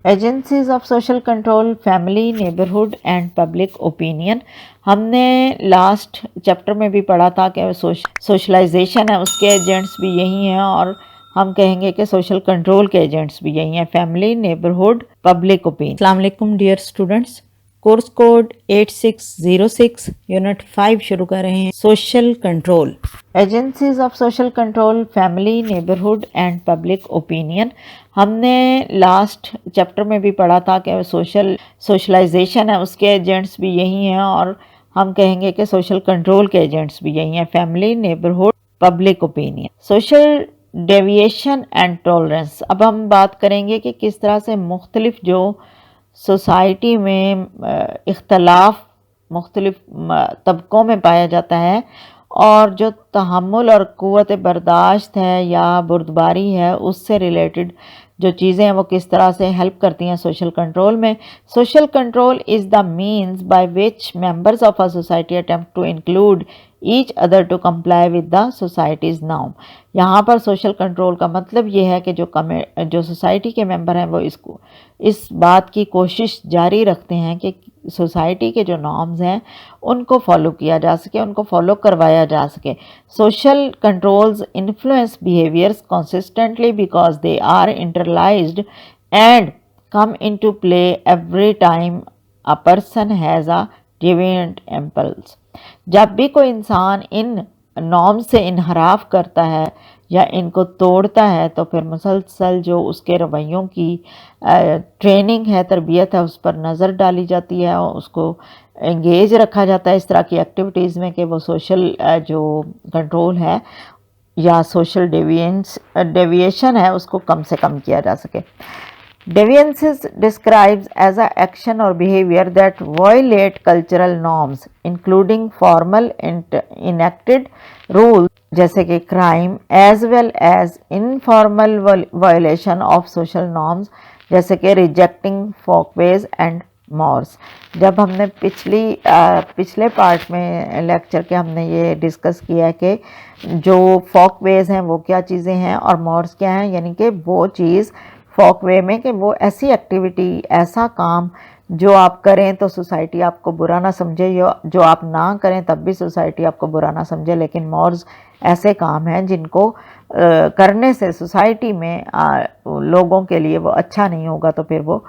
Agencies of social control, family, neighbourhood and public opinion. हमने last chapter में भी पढ़ा था कि सोशलाइजेशन है उसके एजेंट्स भी यही हैं, और हम कहेंगे कि सोशल कंट्रोल के एजेंट्स भी यही हैं, फैमिली, नेबरहुड, पब्लिक ओपिनियन। अस्सलाम वालेकुम dear students, course code 8606 unit 5 शुरू कर रहे हैं। Social control, agencies of social control, family, neighbourhood and public opinion. हमने लास्ट चैप्टर में भी पढ़ा था कि सोशलाइजेशन है उसके एजेंट्स भी यही हैं, और हम कहेंगे कि सोशल कंट्रोल के एजेंट्स भी यही हैं, family, neighbourhood, public opinion. Social deviation and tolerance. अब हम बात करेंगे कि किस तरह से मुख्तलिफ जो सोसाइटी में इख्तलाफ मुख्तलिफ तबकों में पाया जाता है, और जो तहम्मुल और क़ुव्वत बर्दाश्त है या बुर्दबारी है उससे रिलेटेड जो चीज़ें हैं वो किस तरह से हेल्प करती हैं सोशल कंट्रोल में। Social control is the means by which members of a society attempt to include each other to comply with the society's norm. यहाँ पर सोशल कंट्रोल का मतलब ये है कि जो सोसाइटी के मेंबर हैं वो इस बात की कोशिश जारी रखते हैं कि सोसाइटी के जो नॉर्म्स हैं उनको फॉलो किया जा सके, उनको फॉलो करवाया जा सके। Social controls influence behaviours consistently because they are internalised and come into play every time a person has a deviant impulse. जब भी कोई इंसान इन नॉर्म से इनहराफ करता है या इनको तोड़ता है तो फिर मुसलसल जो उसके रवैयों की ट्रेनिंग है, तरबियत है, उस पर नज़र डाली जाती है और उसको एंगेज रखा जाता है इस तरह की एक्टिविटीज़ में कि वो सोशल जो कंट्रोल है या सोशल डेविएशन है उसको कम से कम किया जा सके। Deviance describes as an action or behavior that violate cultural norms, including formal enacted rules जैसे कि crime, as well as informal violation of social norms जैसे कि rejecting folkways and mores। जब हमने पिछले पार्ट में लेक्चर के हमने ये डिस्कस किया कि जो folkways हैं वो क्या चीज़ें हैं और mores क्या हैं, यानी कि वो चीज़ फॉक वे में कि वो ऐसी एक्टिविटी, ऐसा काम जो आप करें तो सोसाइटी आपको बुरा ना समझे, जो आप ना करें तब भी सोसाइटी आपको बुरा ना समझे, लेकिन मॉर्स ऐसे काम हैं जिनको करने से सोसाइटी में लोगों के लिए वो अच्छा नहीं होगा। तो फिर वो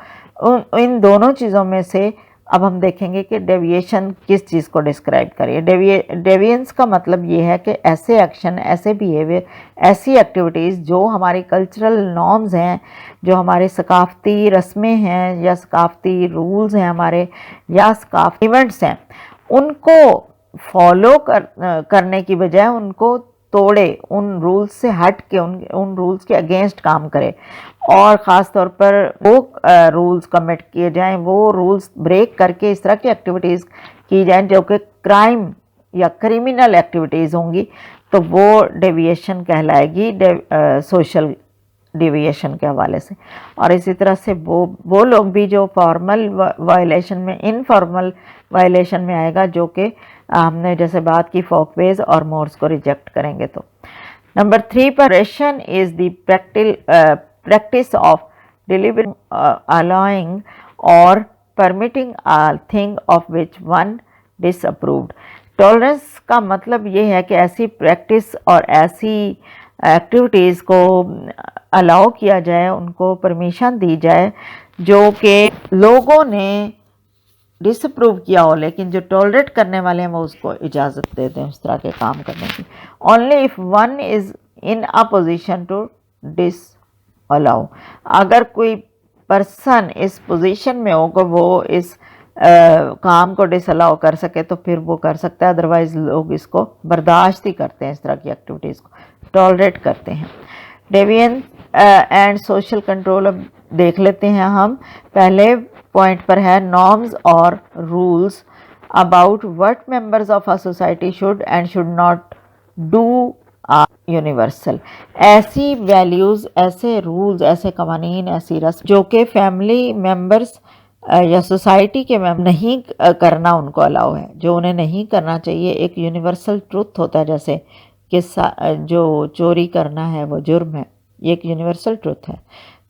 इन दोनों चीज़ों में से अब हम देखेंगे कि डेविएशन किस चीज़ को डिस्क्राइब करिए। डेविएंस का मतलब ये है कि ऐसे एक्शन, ऐसे बिहेवियर, ऐसी एक्टिविटीज़ जो हमारी कल्चरल नॉर्म्स हैं, जो हमारे सकाफ़ती रस्में हैं या सकाफ़ती रूल्स हैं हमारे, या सकाफ़ती इवेंट्स हैं, उनको फॉलो करने की बजाय उनको तोड़े, उन रूल्स से हट के उन रूल्स के अगेंस्ट काम करे, और ख़ास तौर पर वो रूल्स कमिट किए जाएं, वो रूल्स ब्रेक करके इस तरह की एक्टिविटीज़ की जाएं जो कि क्राइम या क्रिमिनल एक्टिविटीज़ होंगी, तो वो डेविएशन कहलाएगी सोशल डेविएशन के हवाले से। और इसी तरह से वो लोग भी जो फॉर्मल वायलेशन में, इनफॉर्मल वायलेशन में आएगा, जो कि हमने जैसे बात की फॉकवेज और मोर्स को रिजेक्ट करेंगे। तो नंबर 3 पर ration is the practice of deliberately allowing or permitting a thing of which one disapproved। Tolerance का मतलब ये है कि ऐसी प्रैक्टिस और ऐसी एक्टिविटीज़ को अलाउ किया जाए, उनको परमिशन दी जाए जो कि लोगों ने डिसअप्रूव किया हो, लेकिन जो टॉलरेट करने वाले हैं वो उसको इजाज़त देते हैं उस तरह के काम करने की। Only if one is in a position to disallow. अगर कोई पर्सन इस पोजीशन में हो कि वो इस काम को डिसअलाउ कर सके तो फिर वो कर सकता है, अदरवाइज़ लोग इसको बर्दाश्त ही करते हैं, इस तरह की एक्टिविटीज़ को टॉलरेट करते हैं। डेविएंस एंड सोशल कंट्रोल अब देख लेते हैं हम। पहले पॉइंट पर है नॉर्म्स और rules about what members of a society should and should not do universal. ऐसी वैल्यूज़, ऐसे रूल्स, ऐसे कवानीन, ऐसी रस्म जो कि फैमिली मेंबर्स या सोसाइटी के मेंबर नहीं करना उनको अलाउ है, जो उन्हें नहीं करना चाहिए। एक यूनिवर्सल ट्रुथ होता है, जैसे कि जो चोरी करना है वो जुर्म है, ये एक यूनिवर्सल ट्रुथ है।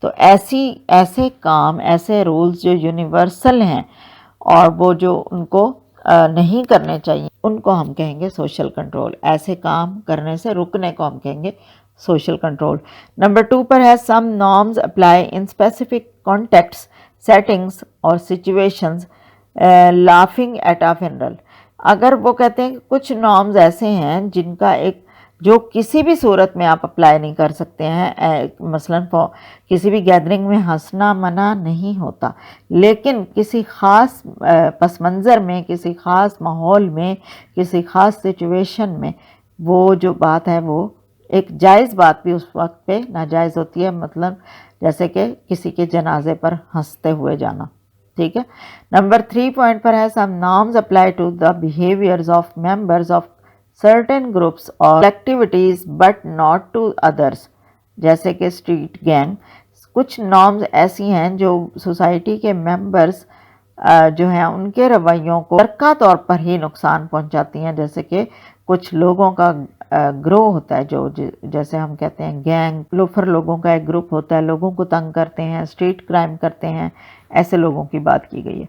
तो ऐसे काम, ऐसे रूल्स जो यूनिवर्सल हैं और वो जो उनको नहीं करने चाहिए, उनको हम कहेंगे सोशल कंट्रोल। ऐसे काम करने से रुकने को हम कहेंगे सोशल कंट्रोल। नंबर 2 पर है some norms apply in specific contexts, settings और situations, laughing at a funeral. अगर वो कहते हैं कि कुछ नॉर्म्स ऐसे हैं जिनका एक जो किसी भी सूरत में आप अप्लाई नहीं कर सकते हैं, मसलन किसी भी गैदरिंग में हंसना मना नहीं होता, लेकिन किसी ख़ास पस मंज़र में, किसी ख़ास माहौल में, किसी ख़ास सिचुएशन में वो जो बात है वो एक जायज़ बात भी उस वक्त पे नाजायज़ होती है, मतलब जैसे कि किसी के जनाजे पर हंसते हुए जाना। ठीक है। नंबर 3 पॉइंट पर है some norms apply to the behaviours of members of certain groups और activities but not to others, जैसे कि स्ट्रीट गैंग। कुछ नॉर्म्स ऐसी हैं जो सोसाइटी के मेंबर्स जो हैं उनके रवैयों को तरका तौर पर ही नुकसान पहुंचाती हैं, जैसे कि कुछ लोगों का ग्रोह होता है जो जैसे हम कहते हैं गैंग, लोफर लोगों का एक ग्रुप होता है, लोगों को तंग करते हैं, स्ट्रीट क्राइम करते हैं, ऐसे लोगों की बात की गई है।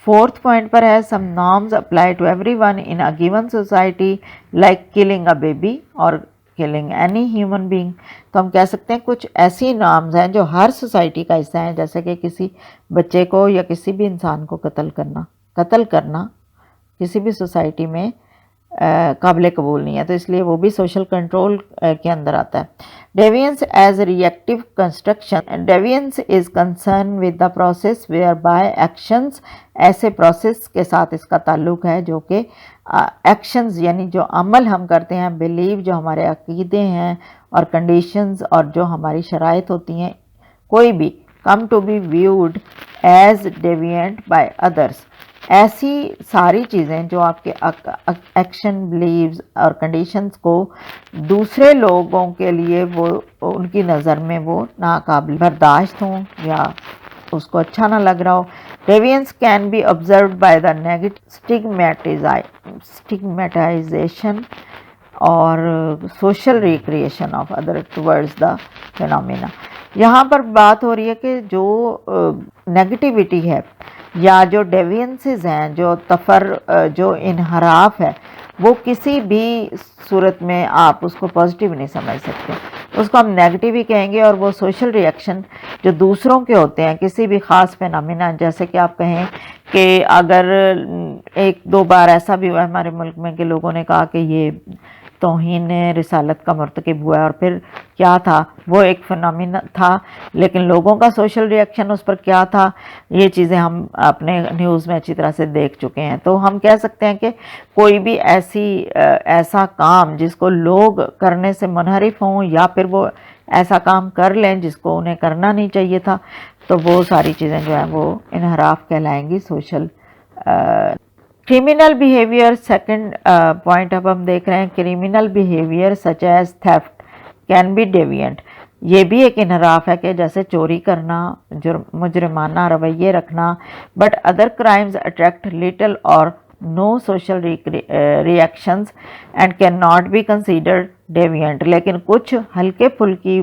4th पॉइंट पर है some norms apply to everyone in a given society like killing a baby और किलिंग एनी ह्यूमन बीइंग। तो हम कह सकते हैं कुछ ऐसी नॉर्म्स हैं जो हर सोसाइटी का हिस्सा है, जैसे कि किसी बच्चे को या किसी भी इंसान को कत्ल करना किसी भी सोसाइटी में काबिल कबूल नहीं है, तो इसलिए वो भी सोशल कंट्रोल के अंदर आता है। Deviance as reactive construction, deviance is concern with the process whereby actions, ऐसे प्रोसेस के साथ इसका ताल्लुक है जो कि एक्शंस यानी जो अमल हम करते हैं, बिलीव जो हमारे अकीदे हैं और कंडीशंस और जो हमारी शराइत होती हैं, कोई भी come to be viewed as deviant by others. ऐसी सारी चीज़ें जो आपके एक्शन, बिलीव्स और कंडीशंस को दूसरे लोगों के लिए वो उनकी नज़र में वो नाकाबिल बर्दाश्त हों या उसको अच्छा ना लग रहा हो। Deviance can be observed by the negative stigmatization और social recreation of other towards the phenomena. यहाँ पर बात हो रही है कि जो नेगेटिविटी है या जो डेविएंसेस हैं, जो इनहराफ है, वो किसी भी सूरत में आप उसको पॉजिटिव नहीं समझ सकते, उसको हम नेगेटिव ही कहेंगे। और वो सोशल रिएक्शन जो दूसरों के होते हैं किसी भी ख़ास फिनोमेना, जैसे कि आप कहें कि अगर 1-2 बार ऐसा भी हुआ हमारे मुल्क में कि लोगों ने कहा कि ये तौहीन रिसालत का मर्तकब हुआ है, और फिर क्या था, वो एक फिनोमेना था, लेकिन लोगों का सोशल रिएक्शन उस पर क्या था, ये चीज़ें हम अपने न्यूज़ में अच्छी तरह से देख चुके हैं। तो हम कह सकते हैं कि कोई भी ऐसा काम जिसको लोग करने से मुनहरिफ हों या फिर वो ऐसा काम कर लें जिसको उन्हें करना नहीं चाहिए था, तो वो सारी चीज़ें जो हैं वो इनहराफ कहलाएंगी, social criminal behaviour. Second point अब हम देख रहे हैं, criminal behaviour such as theft can be deviant. ये भी एक इनहराफ है कि जैसे चोरी करना, मुजरिमाना रवैये रखना, but other crimes attract little और no social reactions and can not be considered deviant. लेकिन कुछ हल्के फुल्की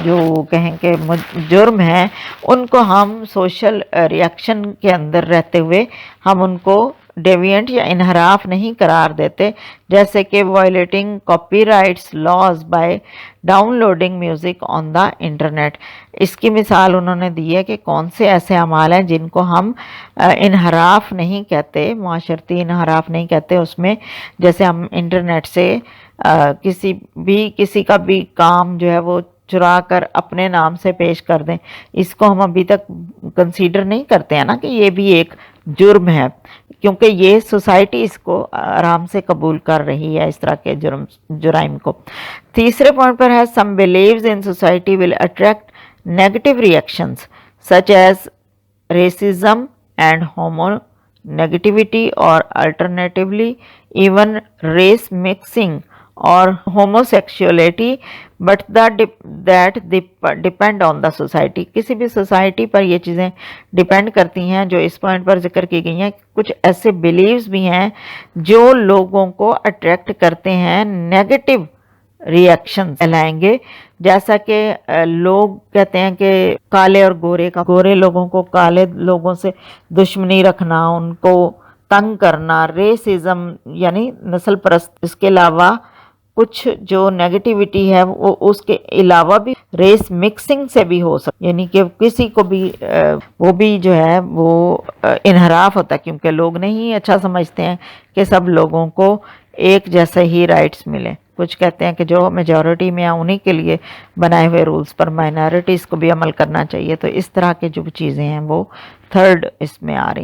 जो कहें कि जुर्म हैं, उनको हम सोशल रिएक्शन के अंदर रहते हुए हम उनको डेविएंट या इनहराफ नहीं करार देते, जैसे कि violating copyrights laws by downloading music on the internet. इसकी मिसाल उन्होंने दी है कि कौन से ऐसे अमाल हैं जिनको हम इनहराफ नहीं कहते, माशरती इनहराफ नहीं कहते उसमें, जैसे हम इंटरनेट से किसी का भी काम जो है वो चुरा कर अपने नाम से पेश कर दें, इसको हम अभी तक कंसीडर नहीं करते हैं ना कि ये भी एक जुर्म है, क्योंकि ये सोसाइटी इसको आराम से कबूल कर रही है इस तरह के जुराइम को। तीसरे पॉइंट पर है some believes in society will attract negative reactions such as racism and homo negativity और अल्टरनेटिवली इवन रेस मिक्सिंग और homosexuality, but that depend on the society. किसी भी सोसाइटी पर ये चीज़ें डिपेंड करती हैं जो इस पॉइंट पर जिक्र की गई हैं। कुछ ऐसे बिलीव्स भी हैं जो लोगों को अट्रैक्ट करते हैं नेगेटिव रिएक्शन फैलाएंगे। जैसा कि लोग कहते हैं कि काले और गोरे लोगों को काले लोगों से दुश्मनी रखना, उनको तंग करना, रेसिज्म यानी नस्ल परस्त, इसके अलावा कुछ जो नेगेटिविटी है वो उसके अलावा भी रेस मिक्सिंग से भी हो सकती, यानी कि किसी को भी वो भी जो है वो इनहराफ होता है, क्योंकि लोग नहीं अच्छा समझते हैं कि सब लोगों को एक जैसे ही राइट्स मिले। कुछ कहते हैं कि जो मेजॉरिटी में है उन्हीं के लिए बनाए हुए रूल्स पर माइनॉरिटीज़ को भी अमल करना चाहिए। तो इस तरह के जो चीज़ें हैं वो थर्ड इसमें आ रही।